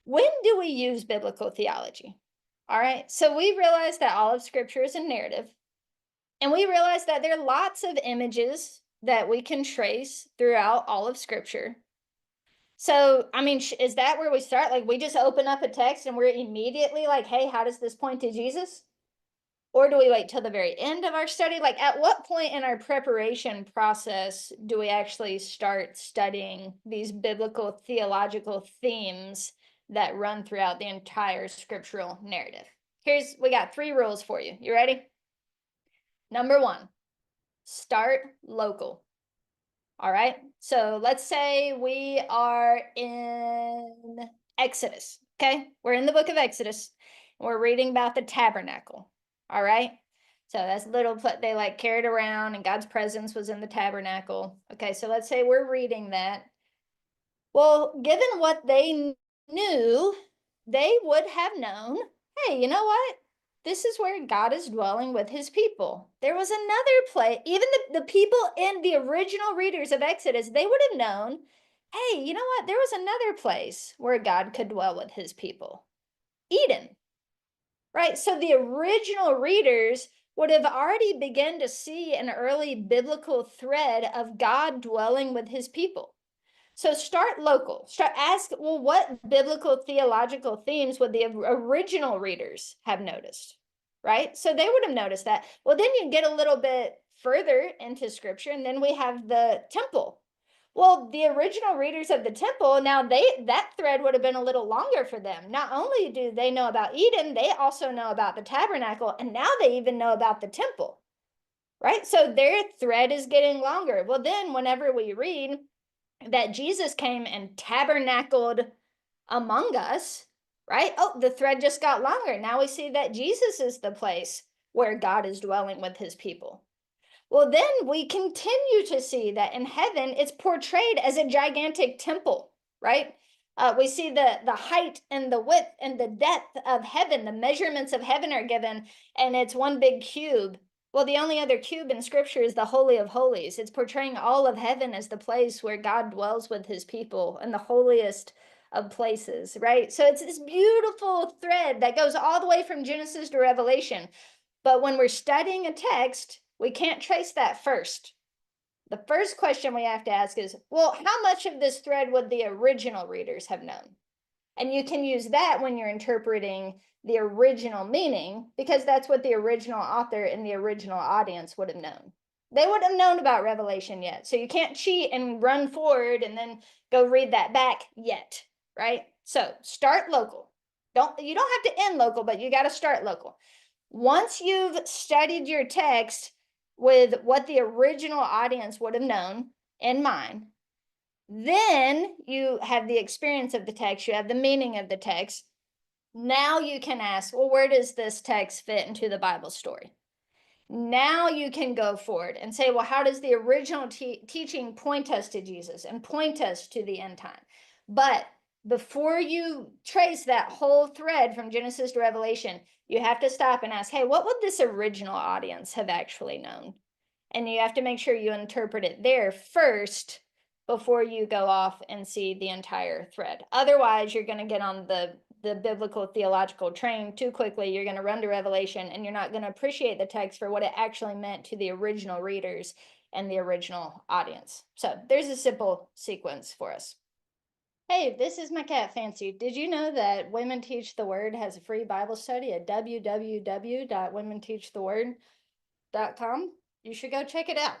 When do we use biblical theology? All right. So we realize that all of scripture is a narrative, and we realize that there are lots of images that we can trace throughout all of scripture. So, I mean, is that where we start? Like, we just open up a text and we're immediately like, hey, how does this point to Jesus? Or do we wait till the very end of our study? Like, at what point in our preparation process do we actually start studying these biblical theological themes that run throughout the entire scriptural narrative? We got 3 rules for you. You ready? Number 1, start local. All right. So let's say we are in Exodus. Okay. We're in the book of Exodus. And we're reading about the tabernacle. All right. So that's they like carried around and God's presence was in the tabernacle. Okay. So let's say we're reading that. Well, given what they knew, they would have known, hey, you know what? This is where God is dwelling with his people. There was another place, even the people in the original readers of Exodus, they would have known, hey, you know what? There was another place where God could dwell with his people, Eden, right? So the original readers would have already begun to see an early biblical thread of God dwelling with his people. So start local. Ask, well, what biblical theological themes would the original readers have noticed? Right? So they would have noticed that. Well, then you get a little bit further into scripture, and then we have the temple. Well, the original readers of the temple, now that thread would have been a little longer for them. Not only do they know about Eden, they also know about the tabernacle, and now they even know about the temple. Right? So their thread is getting longer. Well, then whenever we read that Jesus came and tabernacled among us, right? Oh, the thread just got longer. Now we see that Jesus is the place where God is dwelling with his people. Well, then we continue to see that in heaven, it's portrayed as a gigantic temple, right? We see the height and the width and the depth of heaven. The measurements of heaven are given, and it's one big cube. Well, the only other cube in scripture is the Holy of Holies. It's portraying all of heaven as the place where God dwells with his people and the holiest of places, right? So it's this beautiful thread that goes all the way from Genesis to Revelation. But when we're studying a text, we can't trace that first. The first question we have to ask is, well, how much of this thread would the original readers have known? And you can use that when you're interpreting the original meaning, because that's what the original author and the original audience would have known. They would have known about Revelation yet. So you can't cheat and run forward and then go read that back yet, right? So start local. You don't have to end local, but you got to start local. Once you've studied your text with what the original audience would have known in mind, then you have the experience of the text, you have the meaning of the text. Now you can ask, well, where does this text fit into the Bible story? Now you can go forward and say, well, how does the original teaching point us to Jesus and point us to the end time? But before you trace that whole thread from Genesis to Revelation, you have to stop and ask, hey, what would this original audience have actually known? And you have to make sure you interpret it there first before you go off and see the entire thread. Otherwise, you're going to get on the biblical theological train too quickly. You're going to run to Revelation and you're not going to appreciate the text for what it actually meant to the original readers and the original audience. So there's a simple sequence for us. Hey, this is my cat Fancy. Did you know that Women Teach the Word has a free Bible study at www.womenteachtheword.com? You should go check it out.